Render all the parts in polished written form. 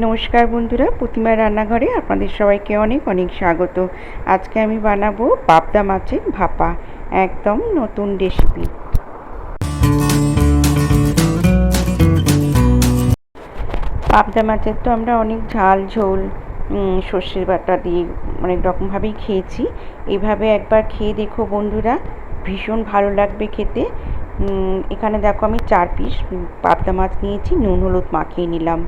নমস্কার বন্ধুরা, প্রতিমা রান্নাঘরে আপনাদের সবাইকে অনেক অনেক স্বাগত। আজকে আমি বানাবো পাবদা মাছের ভাপা, একদম নতুন রেসিপি। পাবদা মাছের তো আমরা অনেক ঝাল ঝোল সর্ষের বাটা দিয়ে অনেক রকমভাবেই খেয়েছি। এইভাবে একবার খেয়ে দেখো বন্ধুরা, ভীষণ ভালো লাগবে খেতে। এখানে দেখো আমি 4 পিস পাবদা মাছ নিয়েছি, নুন হলুদ মাখিয়ে নিলাম।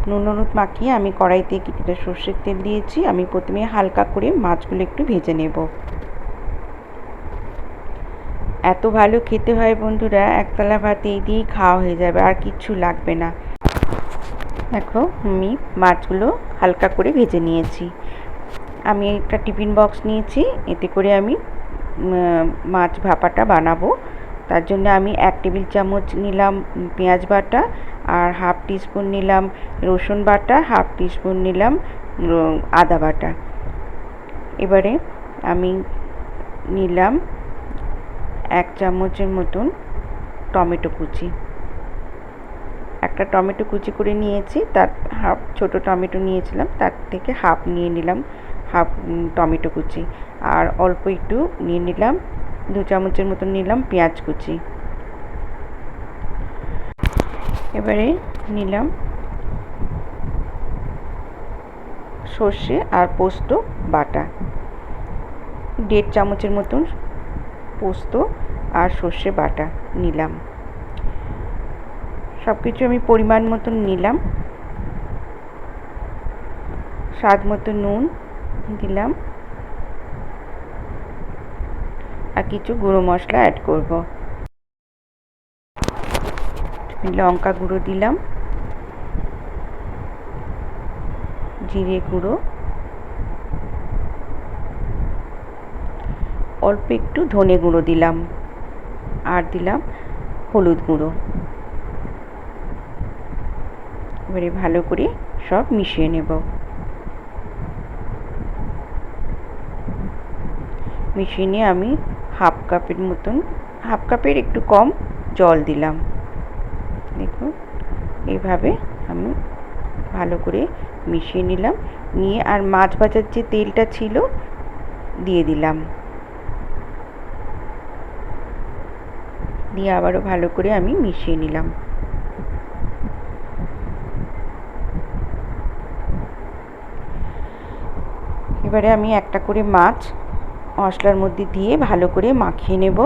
নুন হলুদ মাখিয়ে আমি কড়াইতে কিছুটা সর্ষের তেল দিয়েছি। আমি প্রথমে হালকা করে মাছগুলো একটু ভেজে নেব। এত ভালো খেতে হয় বন্ধুরা, একতলা ভাত এই দিয়েই খাওয়া হয়ে যাবে, আর কিচ্ছু লাগবে না। দেখো আমি মাছগুলো হালকা করে ভেজে নিয়েছি। আমি একটা টিফিন বক্স নিয়েছি, এতে করে আমি মাছ ভাপাটা বানাবো। তার জন্য আমি 1 টেবিল চামচ নিলাম পেঁয়াজ বাটা, আর হাফ টিস্পুন নিলাম রসুন বাটা, হাফ টিস্পুন নিলাম আদা বাটা। এবারে আমি নিলাম 1 চামচের মতন টমেটো কুচি। একটা টমেটো কুচি করে নিয়েছি, তার হাফ, ছোটো টমেটো নিয়েছিলাম তার থেকে হাফ নিয়ে নিলাম, হাফ টমেটো কুচি। আর অল্প একটু নিয়ে নিলাম 2 চামচের মতন নিলাম পেঁয়াজ কুচি। এবারে নিলাম সর্ষে আর পোস্ত বাটা, 1.5 চামচের মতন পোস্ত আর সর্ষে বাটা নিলাম। সব কিছু আমি পরিমাণ মতন নিলাম। স্বাদ মতো নুন দিলাম, আর কিছু গুঁড়ো মশলা অ্যাড করব। লঙ্কা গুঁড়ো দিলাম, জিরে গুঁড়ো, অল্প একটু ধনে গুঁড়ো দিলাম, আর দিলাম হলুদ গুঁড়ো। এবারে ভালো করে সব মিশিয়ে নেব। মিশিয়ে নিয়ে আমি হাফ কাপের একটু কম জল দিলাম। দেখুন এইভাবে আমি ভালো করে মিশিয়ে নিলাম। নিয়ে আর মাছ ভাজার যে তেলটা ছিল দিয়ে দিলাম, দিয়ে আবারও ভালো করে আমি মিশিয়ে নিলাম। এবারে আমি একটা করে মাছ মশলার মধ্যে দিয়ে ভালো করে মাখিয়ে নেব।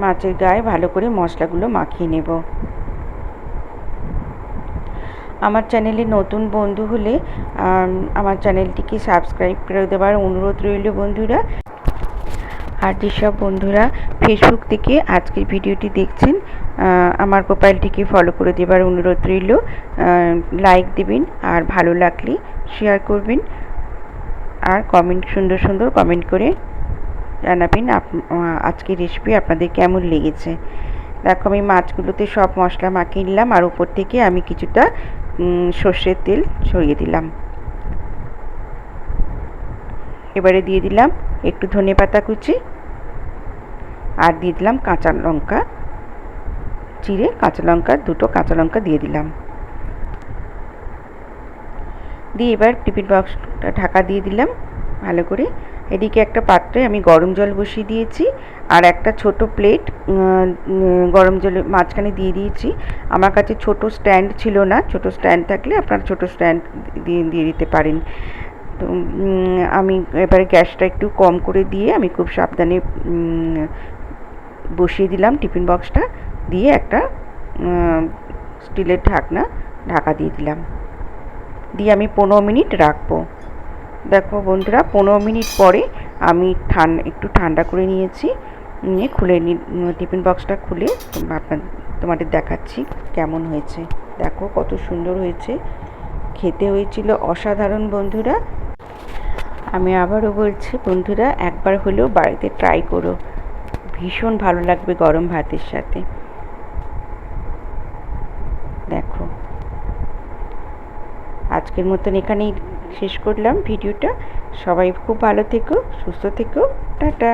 মাছের গায়ে ভালো করে মশলাগুলো মাখিয়ে নেব। আমার চ্যানেলে নতুন বন্ধু হলে আমার চ্যানেলটিকে সাবস্ক্রাইব করে দেওয়ার অনুরোধ রইল বন্ধুরা। আর যেসব বন্ধুরা ফেসবুক থেকে আজকের ভিডিওটি দেখছেন, আমার প্রোফাইলটিকে ফলো করে দেওয়ার অনুরোধ রইল। লাইক দেবেন, আর ভালো লাগলে শেয়ার করবেন, আর সুন্দর সুন্দর কমেন্ট করে জানাবেন আজকের রেসিপি আপনাদের কেমন লেগেছে। দেখো আমি মাছগুলোতে সব মশলা মাখিয়ে নিলাম, আর উপর থেকে আমি কিছুটা সর্ষের তেল ছড়িয়ে দিলাম। এবারে দিয়ে দিলাম একটু ধনেপাতা কুচি, আর দিয়ে দিলাম কাঁচা লঙ্কা চিড়ে, দুটো কাঁচা লঙ্কা দিয়ে দিলাম। দিয়ে এবার টিফিন বক্সটা ঢাকা দিয়ে দিলাম ভালো করে। এদিকে একটা পাত্রে আমি গরম জল বসিয়ে দিয়েছি, আর একটা ছোট প্লেট গরম জলে মাঝখানে দিয়ে দিয়েছি। আমার কাছে ছোট স্ট্যান্ড ছিল না, ছোট স্ট্যান্ড থাকলে আপনারা ছোট স্ট্যান্ড দিয়ে দিতে পারেন। তো আমি এবারে গ্যাসটা একটু কম করে দিয়ে আমি খুব সাবধানে বসিয়ে দিলাম টিফিন বক্সটা, দিয়ে একটা স্টিলের ঢাকা দিয়ে দিলাম। দিয়ে আমি 15 মিনিট রাখবো। দেখো বন্ধুরা, 15 মিনিট পরে আমি একটু ঠান্ডা করে নিয়েছি, নিয়ে টিফিন বক্সটা খুলে তোমাদের দেখাচ্ছি কেমন হয়েছে। দেখো কত সুন্দর হয়েছে, খেতে হয়েছিল অসাধারণ বন্ধুরা। আমি আবারও বলছি বন্ধুরা, একবার হলেও বাড়িতে ট্রাই করো, ভীষণ ভালো লাগবে গরম ভাতের সাথে। দেখো আজকের মতন এখানেই শেষ করলাম ভিডিওটা। সবাই খুব ভালো থেকো, সুস্থ থেকো, টাটা।